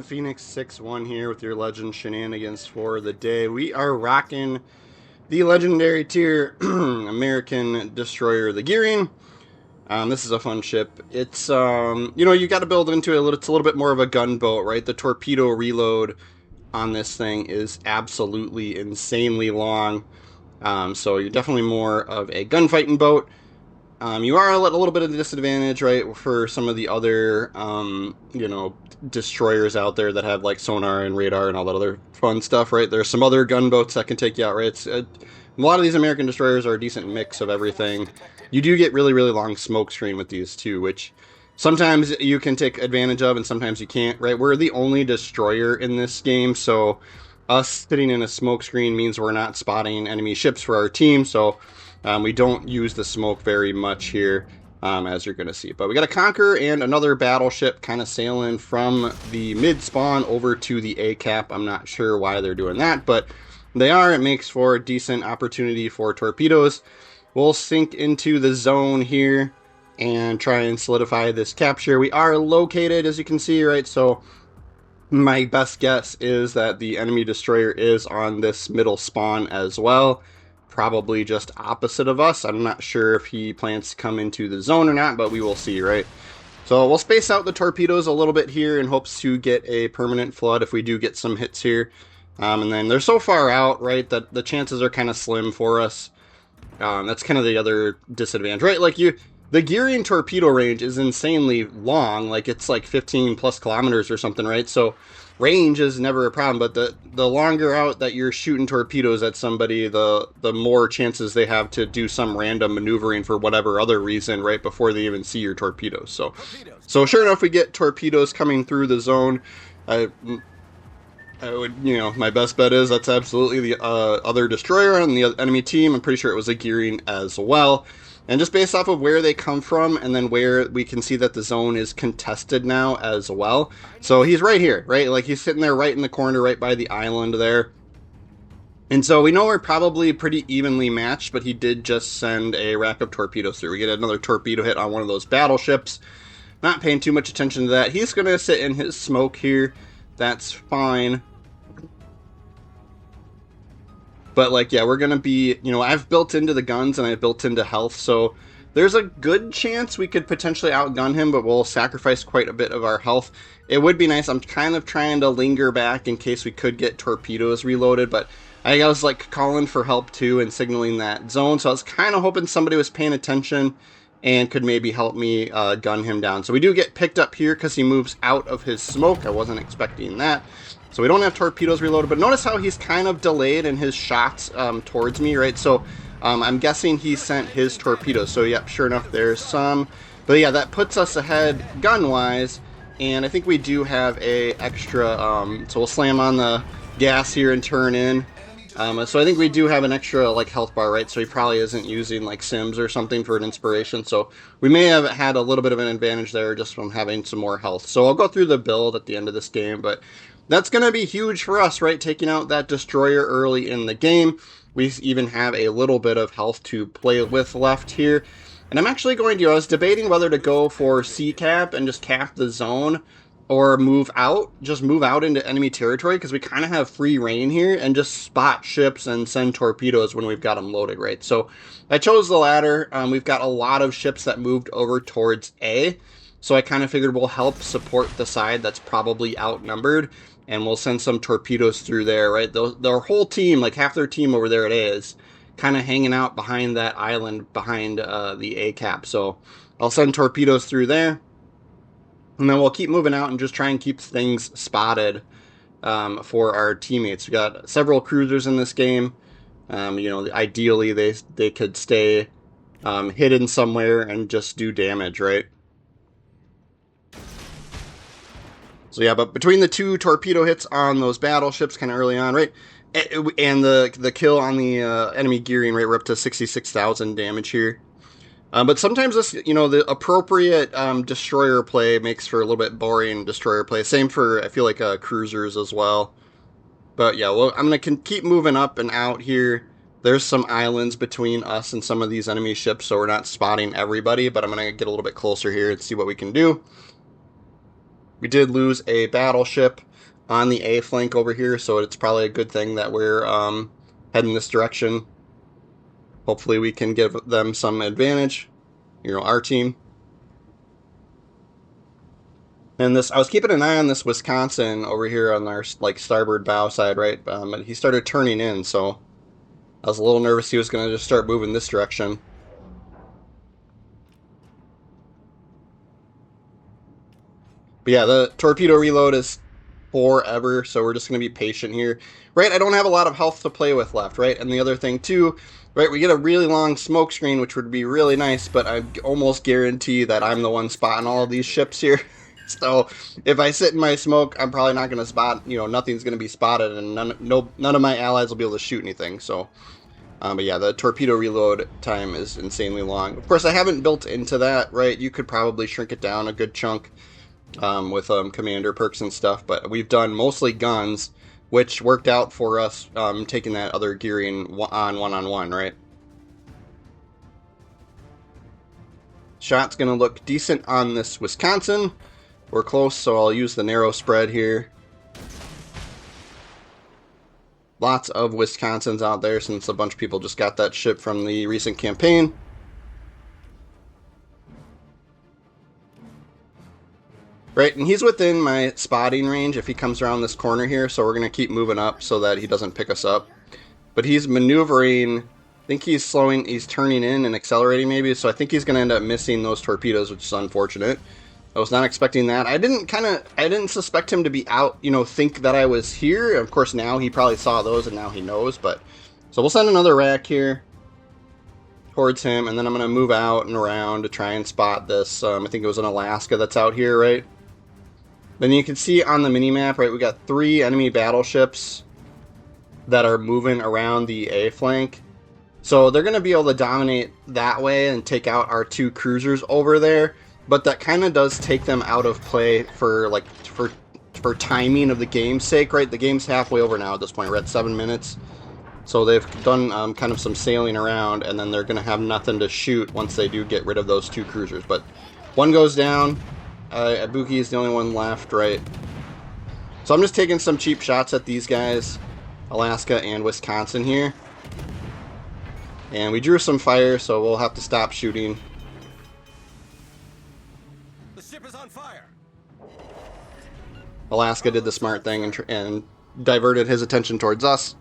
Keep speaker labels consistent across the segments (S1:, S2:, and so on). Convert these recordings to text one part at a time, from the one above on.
S1: Phoenix 6-1 here with your Legend shenanigans for the day. We are rocking the legendary tier American destroyer, the Gearing. This is a fun ship. It's, you got to build into it. It's a little bit more of a gunboat, right? The torpedo reload on this thing is absolutely insanely long. So you're definitely more of a gunfighting boat. You are at a little bit of a disadvantage, right, for some of the other, destroyers out there that have, like, sonar and radar and all that other fun stuff, right? There's some other gunboats that can take you out, right? A lot of these American destroyers are a decent mix of everything. You do get really, really long smoke screen with these, too, which sometimes you can take advantage of and sometimes you can't, right? We're the only destroyer in this game, so us sitting in a smoke screen means we're not spotting enemy ships for our team, so we don't use the smoke very much here, as you're going to see. But we got a Conqueror and another battleship kind of sailing from the mid-spawn over to the A-cap. I'm not sure why they're doing that, but they are. It makes for a decent opportunity for torpedoes. We'll sink into the zone here and try and solidify this capture. We are located, as you can see, right? So my best guess is that the enemy destroyer is on this middle spawn as well. Probably just opposite of us. I'm not sure if he plans to come into the zone or not, but we will see, right? So we'll space out the torpedoes a little bit here in hopes to get a permanent flood if we do get some hits here. And then they're so far out, right, that the chances are kind of slim for us. That's kind of the other disadvantage, right? Like the Gearing torpedo range is insanely long, like it's like 15 plus kilometers or something, right? So range is never a problem, but the longer out that you're shooting torpedoes at somebody, the more chances they have to do some random maneuvering for whatever other reason right before they even see your torpedoes. So sure enough, we get torpedoes coming through the zone. I would, my best bet is that's absolutely the other destroyer on the enemy team. I'm pretty sure it was a Gearing as well. And just based off of where they come from and then where we can see that the zone is contested now as well. So he's right here, right? Like he's sitting there right in the corner, right by the island there. And so we know we're probably pretty evenly matched, but he did just send a rack of torpedoes through. We get another torpedo hit on one of those battleships. Not paying too much attention to that. He's going to sit in his smoke here. That's fine. But, like, yeah, we're going to be, I've built into the guns and I've built into health, so there's a good chance we could potentially outgun him, but we'll sacrifice quite a bit of our health. It would be nice. I'm kind of trying to linger back in case we could get torpedoes reloaded, but I was, like, calling for help, too, and signaling that zone, so I was kind of hoping somebody was paying attention and could maybe help me gun him down. So we do get picked up here because he moves out of his smoke. I wasn't expecting that. So we don't have torpedoes reloaded, but notice how he's kind of delayed in his shots towards me, right? So I'm guessing he sent his torpedoes. So yep, sure enough, there's some. But yeah, that puts us ahead gun-wise, and I think we do have a extra, so we'll slam on the gas here and turn in. So I think we do have an extra, like, health bar, right? So he probably isn't using, like, Sims or something for an inspiration. So we may have had a little bit of an advantage there just from having some more health. So I'll go through the build at the end of this game, but that's going to be huge for us, right? Taking out that destroyer early in the game. We even have a little bit of health to play with left here. And I'm actually going to, I was debating whether to go for C-cap and just cap the zone or just move out into enemy territory because we kind of have free reign here and just spot ships and send torpedoes when we've got them loaded, right? So I chose the latter. We've got a lot of ships that moved over towards A. So I kind of figured we'll help support the side that's probably outnumbered. And we'll send some torpedoes through there, right? Their whole team, like half their team over there at A is kind of hanging out behind that island, behind the A-cap. So I'll send torpedoes through there. And then we'll keep moving out and just try and keep things spotted for our teammates. We got several cruisers in this game. Ideally they could stay hidden somewhere and just do damage, right? So yeah, but between the two torpedo hits on those battleships kind of early on, right, and the kill on the enemy Gearing, right, we're up to 66,000 damage here. But sometimes this, the appropriate destroyer play makes for a little bit boring destroyer play. Same for, I feel like, cruisers as well. But yeah, well, I'm going to keep moving up and out here. There's some islands between us and some of these enemy ships, so we're not spotting everybody, but I'm going to get a little bit closer here and see what we can do. We did lose a battleship on the A flank over here, so it's probably a good thing that we're heading this direction. Hopefully we can give them some advantage, our team. And this, I was keeping an eye on this Wisconsin over here on our starboard bow side, right? But he started turning in, so I was a little nervous he was going to just start moving this direction. But yeah, the torpedo reload is forever, so we're just going to be patient here. Right, I don't have a lot of health to play with left, right? And the other thing too, right, we get a really long smoke screen, which would be really nice, but I almost guarantee that I'm the one spotting all of these ships here. So if I sit in my smoke, I'm probably not going to spot, nothing's going to be spotted, and none of my allies will be able to shoot anything. So, but yeah, the torpedo reload time is insanely long. Of course, I haven't built into that, right? You could probably shrink it down a good chunk with commander perks and stuff, but we've done mostly guns, which worked out for us taking that other gearing on one-on-one, right? Shot's going to look decent on this Wisconsin. We're close, so I'll use the narrow spread here. Lots of Wisconsins out there since a bunch of people just got that ship from the recent campaign. Right, and he's within my spotting range if he comes around this corner here, so we're going to keep moving up so that he doesn't pick us up. But he's maneuvering, I think he's turning in and accelerating maybe, so I think he's going to end up missing those torpedoes, which is unfortunate. I was not expecting that. I didn't suspect him to be out, think that I was here. Of course, now he probably saw those and now he knows, but... So we'll send another rack here towards him, and then I'm going to move out and around to try and spot this. I think it was an Alaska that's out here, right? Then you can see on the mini-map, right, we got 3 enemy battleships that are moving around the A flank. So they're going to be able to dominate that way and take out our 2 cruisers over there. But that kind of does take them out of play for timing of the game's sake, right? The game's halfway over now at this point. We're at 7 minutes. So they've done kind of some sailing around, and then they're going to have nothing to shoot once they do get rid of those 2 cruisers. But one goes down. Ibuki is the only one left, right? So I'm just taking some cheap shots at these guys, Alaska and Wisconsin here. And we drew some fire, so we'll have to stop shooting.
S2: The ship is on fire.
S1: Alaska did the smart thing and diverted his attention towards us.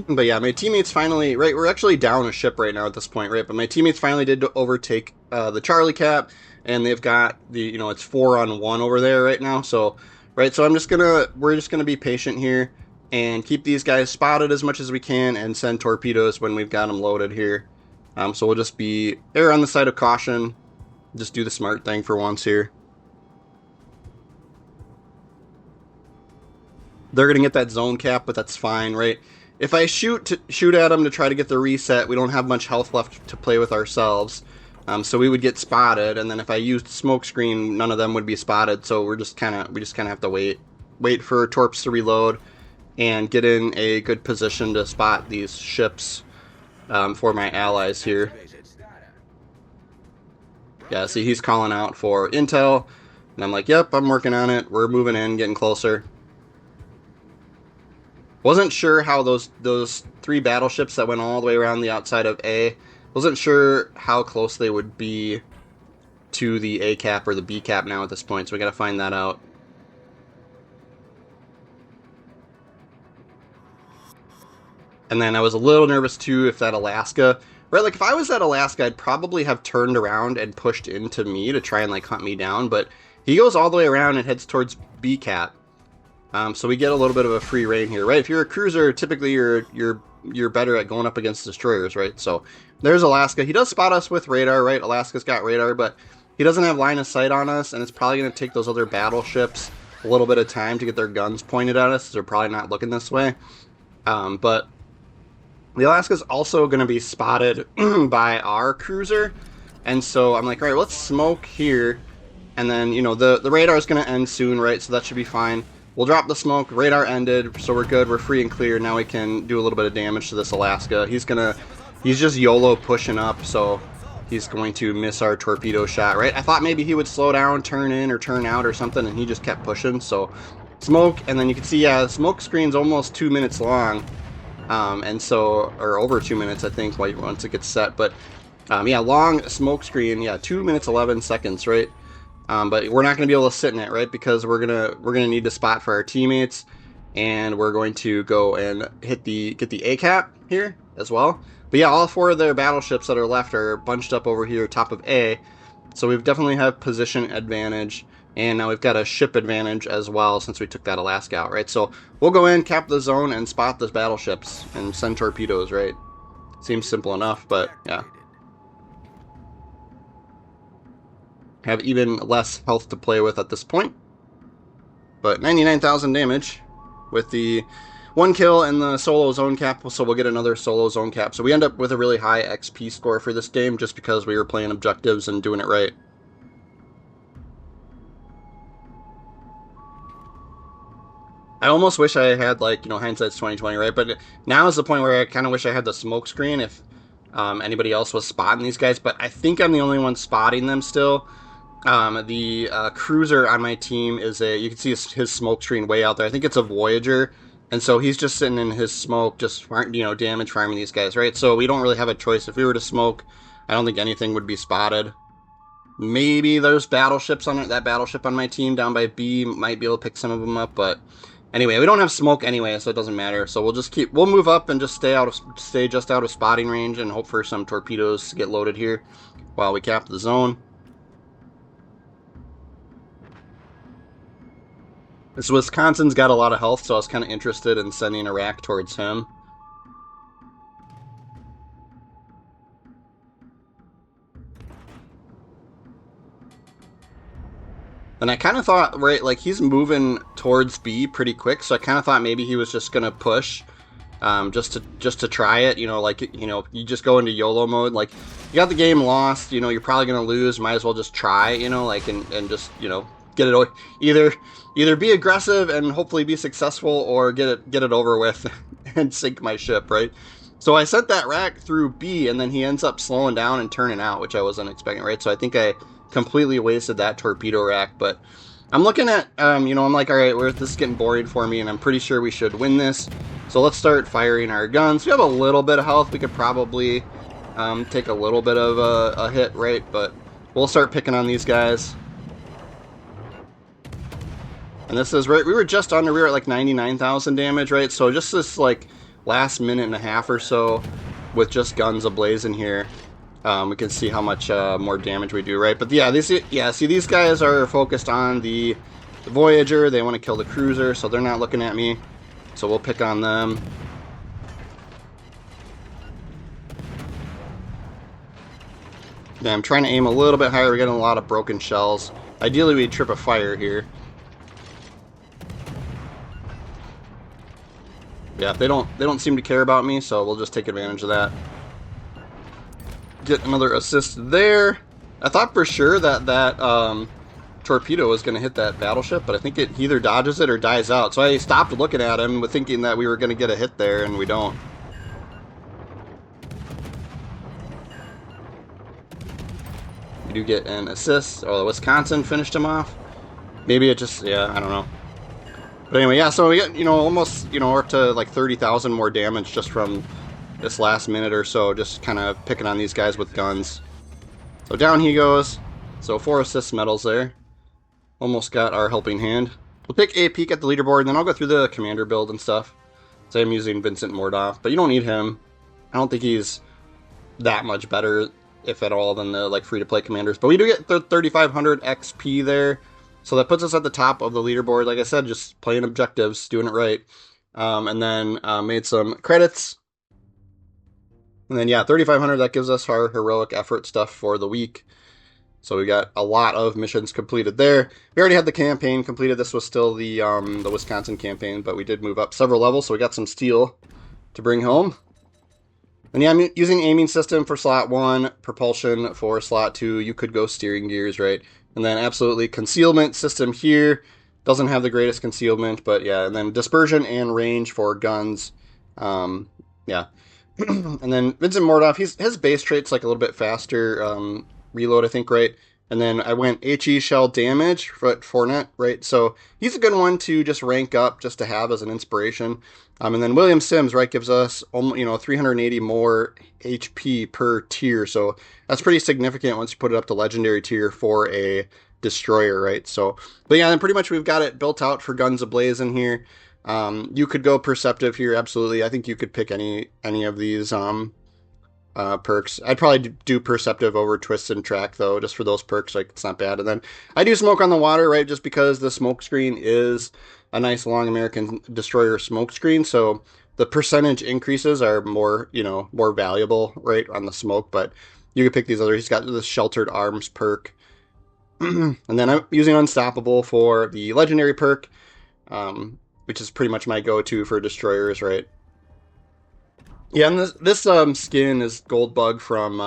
S1: But yeah, my teammates finally, right, we're actually down a ship right now at this point, right, but my teammates finally did overtake the Charlie Cap, and they've got the, it's 4-on-1 over there right now, so, right, so we're just gonna be patient here, and keep these guys spotted as much as we can, and send torpedoes when we've got them loaded here. So we'll just err on the side of caution, just do the smart thing for once here. They're gonna get that zone cap, but that's fine, right? If I shoot at them to try to get the reset, we don't have much health left to play with ourselves. So we would get spotted, and then if I used smoke screen, none of them would be spotted. So we just kind of have to wait for torps to reload, and get in a good position to spot these ships for my allies here. Yeah, see, he's calling out for intel, and I'm like, yep, I'm working on it. We're moving in, getting closer. Wasn't sure how those 3 battleships that went all the way around the outside of A, wasn't sure how close they would be to the A cap or the B cap now at this point, so we gotta find that out. And then I was a little nervous too if that Alaska, right, like if I was that Alaska, I'd probably have turned around and pushed into me to try and hunt me down, but he goes all the way around and heads towards B cap. So we get a little bit of a free reign here, right? If you're a cruiser, typically you're better at going up against destroyers, right? So there's Alaska. He does spot us with radar, right? Alaska's got radar, but he doesn't have line of sight on us, and it's probably going to take those other battleships a little bit of time to get their guns pointed at us. They're probably not looking this way. But the Alaska's also going to be spotted by our cruiser, and so I'm like, all right, let's smoke here, and then, the radar is going to end soon, right? So that should be fine. We'll drop the smoke, radar ended, so we're good, we're free and clear. Now we can do a little bit of damage to this Alaska. He's gonna He's just YOLO pushing up, so he's going to miss our torpedo shot, right? I thought maybe he would slow down, turn in, or turn out or something, and he just kept pushing. So smoke, and then you can see, yeah, the smoke screen's almost 2 minutes long, and so, or over 2 minutes, I think, once it gets set. But yeah, long smoke screen, yeah, 2 minutes 11 seconds, right? But we're not going to be able to sit in it, right? Because we're gonna need to spot for our teammates, and we're going to go and get the ACAP here as well. But yeah, all 4 of their battleships that are left are bunched up over here, top of A. So we definitely have position advantage, and now we've got a ship advantage as well since we took that Alaska out, right? So we'll go in, cap the zone, and spot those battleships and send torpedoes, right? Seems simple enough, but yeah. Have even less health to play with at this point. But 99,000 damage with the 1 kill and the solo zone cap, so we'll get another solo zone cap. So we end up with a really high XP score for this game just because we were playing objectives and doing it right. I almost wish I had, like, you know, hindsight's 2020, right? But now is the point where I kind of wish I had the smoke screen if anybody else was spotting these guys. But I think I'm the only one spotting them still. The cruiser on my team is you can see his smoke screen way out there. I think it's a Voyager. And so he's just sitting in his smoke, just, you know, damage farming these guys, right? So we don't really have a choice. If we were to smoke, I don't think anything would be spotted. Maybe there's battleships on it. That battleship on my team down by B might be able to pick some of them up, but anyway, we don't have smoke anyway, so it doesn't matter. So we'll move up and just stay just out of spotting range and hope for some torpedoes to get loaded here while we cap the zone. This Wisconsin's got a lot of health, so I was kind of interested in sending a rack towards him. And I kind of thought, right, like he's moving towards B pretty quick, so I kind of thought maybe he was just gonna push, just to try it. You know, like, you know, you just go into YOLO mode. Like, you got the game lost. You know, you're probably gonna lose. Might as well just try. You know, like and just, you know, get it either be aggressive and hopefully be successful, or get it over with and sink my ship, right? So I sent that rack through B, and then he ends up slowing down and turning out, which I wasn't expecting, right? So I think I completely wasted that torpedo rack. But I'm looking at, you know, I'm like, all right, this is getting boring for me, and I'm pretty sure we should win this. So let's start firing our guns. We have a little bit of health. We could probably take a little bit of a hit, right? But we'll start picking on these guys. And this is right, we were at like 99,000 damage, right? So just this like last minute and a half or so with just guns ablazing here, we can see how much more damage we do, right? But yeah, see, these guys are focused on the Voyager. They want to kill the cruiser, so they're not looking at me. So we'll pick on them. Yeah, I'm trying to aim a little bit higher. We're getting a lot of broken shells. Ideally, we'd trip a fire here. Yeah, they don't seem to care about me, so we'll just take advantage of that. Get another assist there. I thought for sure that torpedo was going to hit that battleship, but I think it either dodges it or dies out. So I stopped looking at him with thinking that we were going to get a hit there, and we don't. We do get an assist. Oh, the Wisconsin finished him off. Maybe it just, yeah, I don't know. But anyway, yeah, so we get, you know, almost, you know, up to like 30,000 more damage just from this last minute or so, just kind of picking on these guys with guns. So down he goes. So 4 assist medals there. Almost got our helping hand. We'll take a peek at the leaderboard, and then I'll go through the commander build and stuff. So I'm using Vincent Mordoff, but you don't need him. I don't think he's that much better, if at all, than the like free-to-play commanders. But we do get 3,500 XP there. So that puts us at the top of the leaderboard. Like I said, just playing objectives, doing it right. And then made some credits. And then, yeah, 3,500, that gives us our heroic effort stuff for the week. So we got a lot of missions completed there. We already had the campaign completed. This was still the Wisconsin campaign, but we did move up several levels, so we got some steel to bring home. And yeah, I'm using aiming system for slot 1, propulsion for slot 2. You could go steering gears, right? And then absolutely concealment system here. Doesn't have the greatest concealment, but yeah. And then dispersion and range for guns. Yeah. And then Vincent Mordoff, his base trait's like a little bit faster reload, I think, right? And then I went HE shell damage for Fournette, right? So he's a good one to just rank up, just to have as an inspiration. And then William Sims, right, gives us 380 more HP per tier. So that's pretty significant once you put it up to legendary tier for a destroyer, right? So, but yeah, then pretty much we've got it built out for Guns Ablazing here. You could go perceptive here, absolutely. I think you could pick any of these perks. I'd probably do perceptive over twist and track though, just for those perks. Like, it's not bad. And then I do smoke on the water, right, just because the smoke screen is a nice long American destroyer smoke screen. So the percentage increases are more, more valuable, right, on the smoke. But you could pick these other. He's got the sheltered arms perk. And then I'm using Unstoppable for the legendary perk, which is pretty much my go-to for destroyers, right? Yeah, and this skin is Goldbug from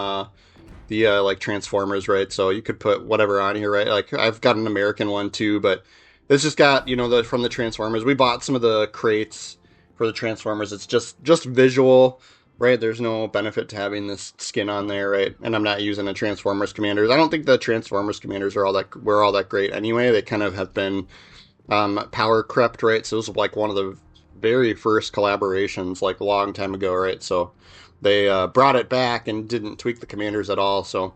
S1: the like Transformers, right? So you could put whatever on here, right? Like, I've got an American one too, but this just got, the from the Transformers. We bought some of the crates for the Transformers. It's just visual, right? There's no benefit to having this skin on there, right? And I'm not using the Transformers commanders. I don't think the Transformers commanders were all that great anyway. They kind of have been power crept, right? So it was like one of the very first collaborations, like a long time ago, right? So they brought it back and didn't tweak the commanders at all. So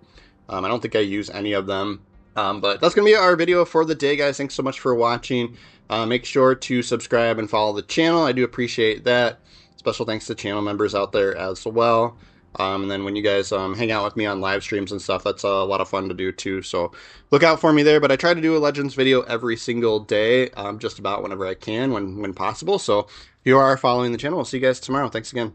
S1: I don't think I use any of them. But that's going to be our video for the day, guys. Thanks so much for watching. Make sure to subscribe and follow the channel. I do appreciate that. Special thanks to channel members out there as well. And then when you guys hang out with me on live streams and stuff, that's a lot of fun to do too. So look out for me there. But I try to do a Legends video every single day, just about whenever I can, when possible. So if you are following the channel, we'll see you guys tomorrow. Thanks again.